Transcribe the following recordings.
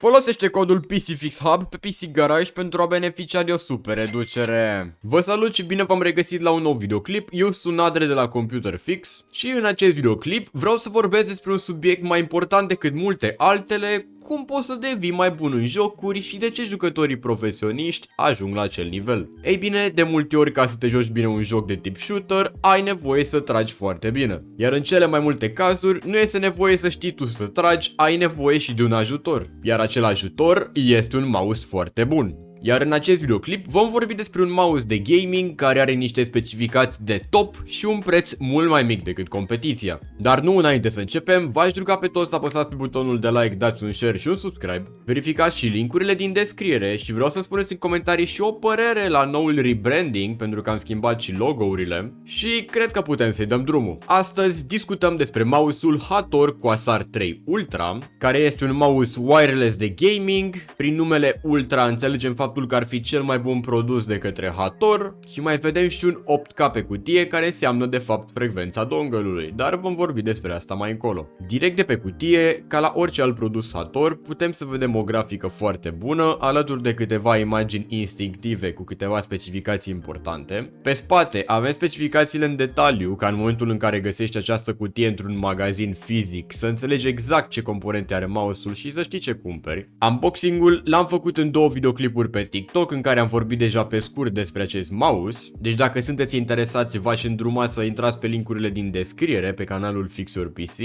Folosește codul PCFixHub pe PC Garage pentru a beneficia de o super reducere. Vă salut și bine v-am regăsit la un nou videoclip. Eu sunt Adre de la Computer Fix și în acest videoclip vreau să vorbesc despre un subiect mai important decât multe altele: cum poți să devii mai bun în jocuri și de ce jucătorii profesioniști ajung la acel nivel. Ei bine, de multe ori, ca să te joci bine un joc de tip shooter, ai nevoie să tragi foarte bine. Iar în cele mai multe cazuri, nu este nevoie să știi tu să tragi, ai nevoie și de un ajutor. Iar acel ajutor este un mouse foarte bun. Iar în acest videoclip vom vorbi despre un mouse de gaming care are niște specificații de top și un preț mult mai mic decât competiția. Dar nu înainte să începem, v-aș ruga pe toți să apăsați pe butonul de like, dați un share și un subscribe, verificați și linkurile din descriere și vreau să spuneți în comentarii și o părere la noul rebranding, pentru că am schimbat și logo-urile și cred că putem să-i dăm drumul. Astăzi discutăm despre mouse-ul Hator Quasar 3 Ultra, care este un mouse wireless de gaming. Prin numele Ultra înțelegem faptul că ar fi cel mai bun produs de către Hator și mai vedem și un 8K pe cutie, care înseamnă de fapt frecvența dongle-ului, dar vom vorbi despre asta mai încolo. Direct de pe cutie, ca la orice alt produs Hator, putem să vedem o grafică foarte bună, alături de câteva imagini instinctive cu câteva specificații importante. Pe spate avem specificațiile în detaliu, ca în momentul în care găsești această cutie într-un magazin fizic să înțelegi exact ce componente are mouse-ul și să știi ce cumperi. Unboxing-ul l-am făcut în două videoclipuri pe TikTok în care am vorbit deja pe scurt despre acest mouse, deci dacă sunteți interesați v-aș îndruma să intrați pe linkurile din descriere pe canalul Fix Your PC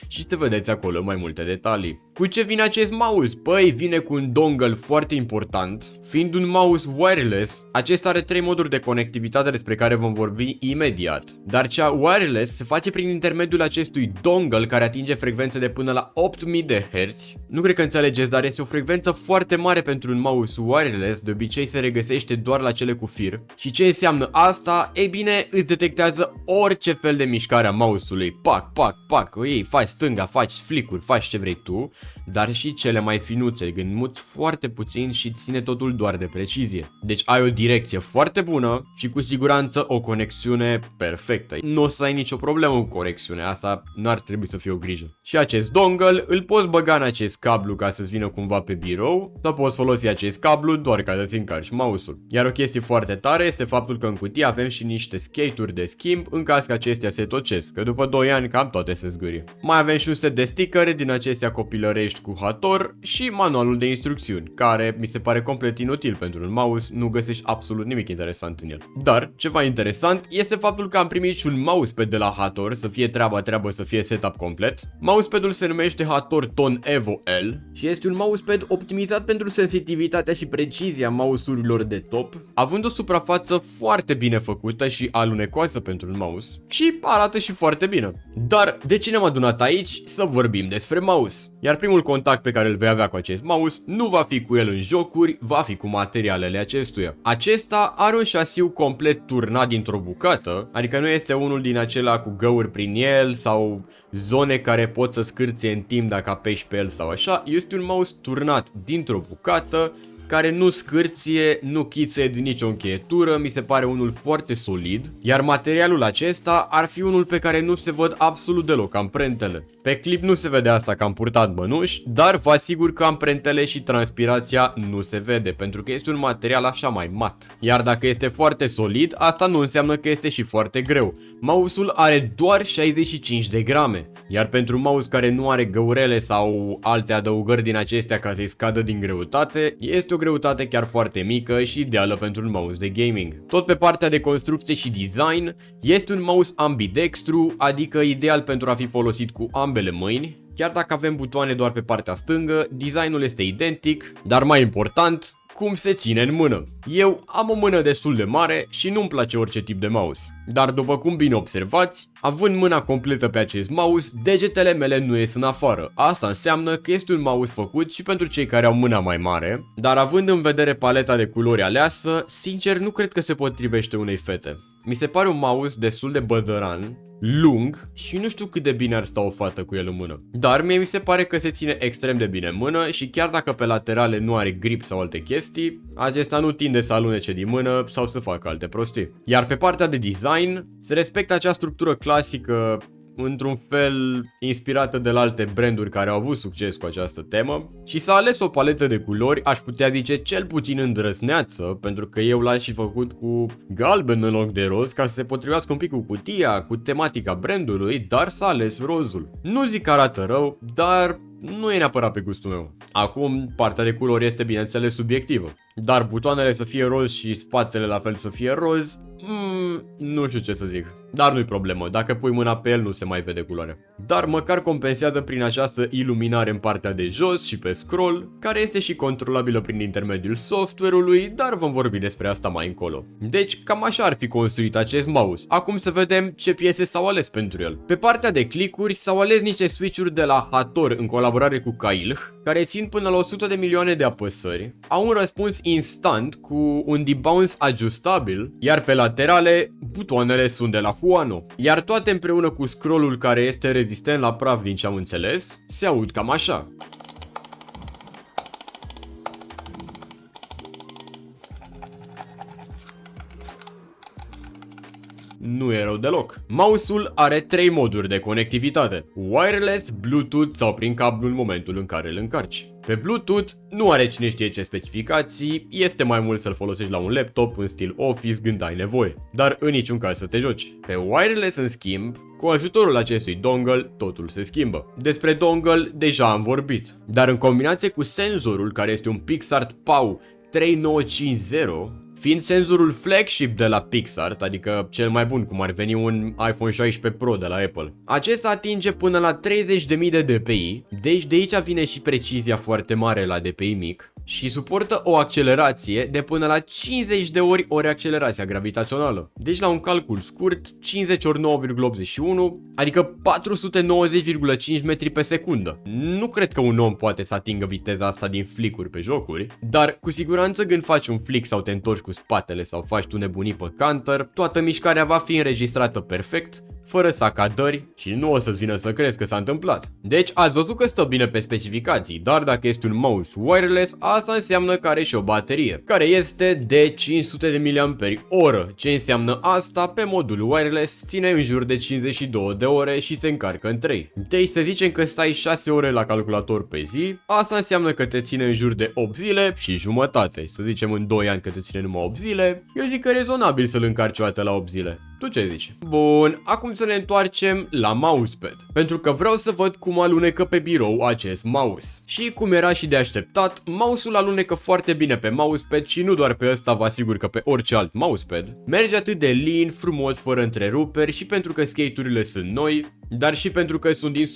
și să vedeți acolo mai multe detalii. Cu ce vine acest mouse? Păi vine cu un dongle foarte important. Fiind un mouse wireless, acesta are 3 moduri de conectivitate despre care vom vorbi imediat. Dar cea wireless se face prin intermediul acestui dongle care atinge frecvențe de până la 8000 de Hz. Nu cred că înțelegeți, dar este o frecvență foarte mare pentru un mouse wireless, de obicei se regăsește doar la cele cu fir. Și ce înseamnă asta? Ei bine, îți detectează orice fel de mișcare a mouse-ului. Pac, pac, pac, ei, faci stânga, faci flick-uri, faci ce vrei tu, dar și cele mai finuțe, când muți foarte puțin și ține totul doar de precizie. Deci ai o direcție foarte bună și cu siguranță o conexiune perfectă. Nu o să ai nicio problemă cu conexiunea, asta n-ar trebui să fie o grijă. Și acest dongle îl poți băga în acest cablu ca să-ți vină cumva pe birou, sau poți folosi acest cablu doar ca să-ți încarci mouse-ul. Iar o chestie foarte tare este faptul că în cutie avem și niște skate-uri de schimb în caz că acestea se tocesc, că după 2 ani cam toate se zgârie. Mai avem și un set de stickere din acestea copilărești cu Hator și manualul de instrucțiuni, care mi se pare complet inutil pentru un mouse, nu găsești absolut nimic interesant în el. Dar ceva interesant este faptul că am primit și un mousepad de la Hator, să fie treabă, să fie setup complet. Mousepadul se numește Hator Ton Evo L și este un mousepad optimizat pentru sensitivitatea și precizia mouse-urilor de top, având o suprafață foarte bine făcută și alunecoasă pentru un mouse și arată și foarte bine. Dar de ce ne-am adunat aici? Să vorbim despre mouse. Iar primul contact pe care îl vei avea cu acest mouse nu va fi cu el în jocuri, va fi cu materialele acestuia. Acesta are un șasiu complet turnat dintr-o bucată, adică nu este unul din acela cu găuri prin el sau zone care pot să scârție în timp dacă apeși pe el sau așa. Este un mouse turnat dintr-o bucată care nu scârție, nu chițe din nicio încheietură, mi se pare unul foarte solid, iar materialul acesta ar fi unul pe care nu se văd absolut deloc amprentele. Pe clip nu se vede asta că am purtat bănuși, dar vă asigur că amprentele și transpirația nu se vede, pentru că este un material așa mai mat. Iar dacă este foarte solid, asta nu înseamnă că este și foarte greu. Mouse-ul are doar 65 de grame, iar pentru un mouse care nu are găurele sau alte adăugări din acestea ca să-i scadă din greutate, este o greutate chiar foarte mică și ideală pentru un mouse de gaming. Tot pe partea de construcție și design, este un mouse ambidextru, adică ideal pentru a fi folosit cu ambele mâini. Chiar dacă avem butoane doar pe partea stângă, designul este identic, dar mai important, cum se ține în mână. Eu am o mână destul de mare și nu-mi place orice tip de mouse, dar după cum bine observați, având mâna completă pe acest mouse, degetele mele nu ies în afară. Asta înseamnă că este un mouse făcut și pentru cei care au mâna mai mare, dar având în vedere paleta de culori aleasă, sincer nu cred că se potrivește unei fete. Mi se pare un mouse destul de bădăran, lung și nu știu cât de bine ar sta o fată cu el în mână. Dar mie mi se pare că se ține extrem de bine în mână și chiar dacă pe laterale nu are grip sau alte chestii, acesta nu tinde să alunece din mână sau să facă alte prostii. Iar pe partea de design, se respectă acea structură clasică într-un fel inspirată de la alte branduri care au avut succes cu această temă și s-a ales o paletă de culori, aș putea zice cel puțin îndrăsneață, pentru că eu l-aș și făcut cu galben în loc de roz ca să se potrivească un pic cu cutia, cu tematica brandului, dar s-a ales rozul. Nu zic că arată rău, dar nu e neapărat pe gustul meu. Acum, partea de culori este bineînțeles subiectivă, dar butoanele să fie roz și spatele la fel să fie roz, nu știu ce să zic. Dar nu-i problemă, dacă pui mâna pe el nu se mai vede culoarea. Dar măcar compensează prin această iluminare în partea de jos și pe scroll, care este și controlabilă prin intermediul software-ului, dar vom vorbi despre asta mai încolo. Deci cam așa ar fi construit acest mouse. Acum să vedem ce piese s-au ales pentru el. Pe partea de clicuri s-au ales niște switch-uri de la Hator în colaborare cu Kailh, care țin până la 100 de milioane de apăsări, au un răspuns instant cu un debounce ajustabil, iar pe laterale butoanele sunt de la Huano, iar toate împreună cu scrollul care este rezistent la praf din ce am înțeles, se aud cam așa. Nu e rău deloc. Mouse-ul are 3 moduri de conectivitate: wireless, Bluetooth sau prin cablu în momentul în care îl încarci. Pe Bluetooth nu are cine știe ce specificații, este mai mult să-l folosești la un laptop în stil Office când ai nevoie, dar în niciun caz să te joci. Pe wireless, în schimb, cu ajutorul acestui dongle, totul se schimbă. Despre dongle deja am vorbit, dar în combinație cu senzorul, care este un PixArt PAU 3950, fiind senzorul flagship de la PixArt, adică cel mai bun, cum ar veni un iPhone 16 Pro de la Apple. Acesta atinge până la 30.000 de dpi, deci de aici vine și precizia foarte mare la dpi mic, și suportă o accelerație de până la 50 de ori accelerația gravitațională. Deci la un calcul scurt, 50 ori 9,81, adică 490,5 metri pe secundă. Nu cred că un om poate să atingă viteza asta din flick-uri pe jocuri, dar cu siguranță când faci un flick sau te întorci cu spatele sau faci tu nebunii pe counter, toată mișcarea va fi înregistrată perfect, fără sacadări, și nu o să-ți vină să crezi că s-a întâmplat. Deci ați văzut că stă bine pe specificații, dar dacă este un mouse wireless, asta înseamnă că are și o baterie, care este de 500 de mAh. Ce înseamnă asta? Pe modul wireless ține în jur de 52 de ore și se încarcă în 3. Deci să zicem că stai 6 ore la calculator pe zi, asta înseamnă că te ține în jur de 8 zile și jumătate. Să zicem în 2 ani că te ține numai 8 zile, eu zic că e rezonabil să-l încarci o dată la 8 zile. Tu ce zici? Bun, acum să ne întoarcem la mousepad, pentru că vreau să văd cum alunecă pe birou acest mouse. Și cum era și de așteptat, mouse-ul alunecă foarte bine pe mousepad și nu doar pe ăsta, vă asigur că pe orice alt mousepad. Merge atât de lean, frumos, fără întreruperi, și pentru că skate-urile sunt noi, dar și pentru că sunt din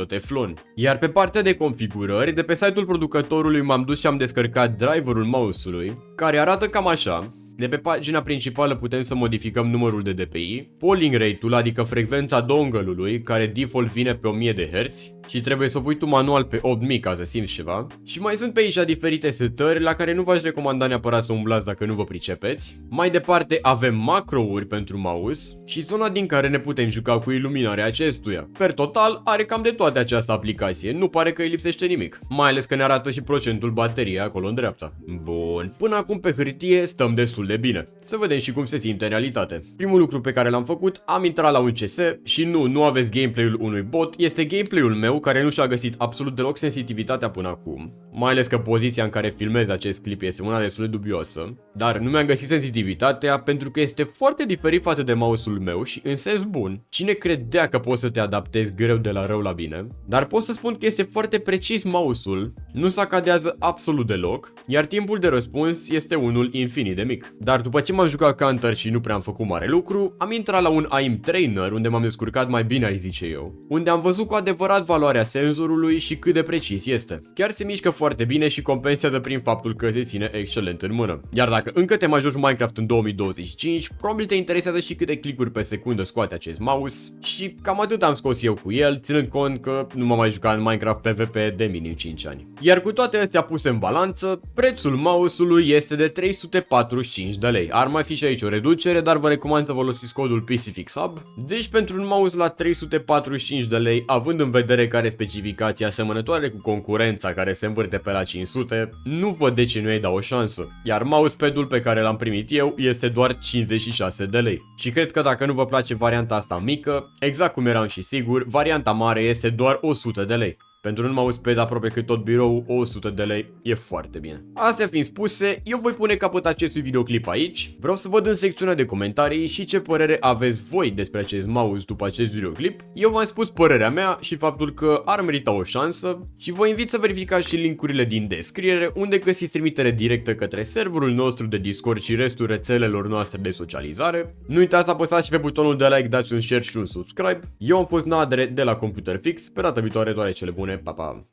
100% teflon. Iar pe partea de configurări, de pe site-ul producătorului m-am dus și am descărcat driverul mouse-ului, care arată cam așa. De pe pagina principală putem să modificăm numărul de dpi, polling rate-ul, adică frecvența dongle-ului, care default vine pe 1000 de Hz și trebuie să o pui tu manual pe 8000 ca să simți ceva. Și mai sunt pe aici diferite setări la care nu v-aș recomanda neapărat să umblați dacă nu vă pricepeți. Mai departe avem macro-uri pentru mouse și zona din care ne putem juca cu iluminarea acestuia. Per total are cam de toate această aplicație, nu pare că îi lipsește nimic, mai ales că ne arată și procentul bateriei acolo în dreapta. Bun, până acum pe hârtie stăm destul de bine. Să vedem și cum se simte în realitate. Primul lucru pe care l-am făcut, am intrat la un CS și nu aveți gameplay-ul unui bot, este gameplay-ul meu care nu și-a găsit absolut deloc sensitivitatea până acum. Mai ales că poziția în care filmez acest clip este una destul de dubioasă, dar nu mi-am găsit sensitivitatea pentru că este foarte diferit față de mouse-ul meu și în sens bun. Cine credea că poți să te adaptezi greu de la rău la bine? Dar pot să spun că este foarte precis mouse-ul, nu sacadează absolut deloc, iar timpul de răspuns este unul infinit de mic. Dar după ce m-am jucat counter și nu prea am făcut mare lucru, am intrat la un aim trainer unde m-am descurcat mai bine, ai zice eu, unde am văzut cu adevărat valoarea senzorului și cât de precis este. Chiar se mișcă foarte bine și compensează prin faptul că se ține excelent în mână. Iar dacă încă te mai joci Minecraft în 2025, probabil te interesează și câte clicuri pe secundă scoate acest mouse și cam atât am scos eu cu el, ținând cont că nu m-am mai jucat în Minecraft PvP de minim 5 ani. Iar cu toate astea puse în balanță, prețul mouse-ului este de 345 de lei. Ar mai fi și aici o reducere, dar vă recomand să folosiți codul PCFixHub. Deci pentru un mouse la 345 de lei, având în vedere că are specificații asemănătoare cu concurența care se învârte pe la 500, nu văd de ce nu i-ai da o șansă. Iar mousepad-ul pe care l-am primit eu este doar 56 de lei. Și cred că dacă nu vă place varianta asta mică, exact cum eram și sigur, varianta mare este doar 100 de lei. Pentru un mousepad aproape cât tot birou, 100 de lei e foarte bine. Astea fiind spuse, eu voi pune capăt acestui videoclip aici. Vreau să văd în secțiunea de comentarii și ce părere aveți voi despre acest mouse după acest videoclip. Eu v-am spus părerea mea și faptul că ar merita o șansă și vă invit să verificați și linkurile din descriere unde găsiți trimitere directă către serverul nostru de Discord și restul rețelelor noastre de socializare. Nu uitați să apăsați și pe butonul de like, dați un share și un subscribe. Eu am fost Nadre de la Computer Fix, pe data viitoare toate cele bune. Pa, pa!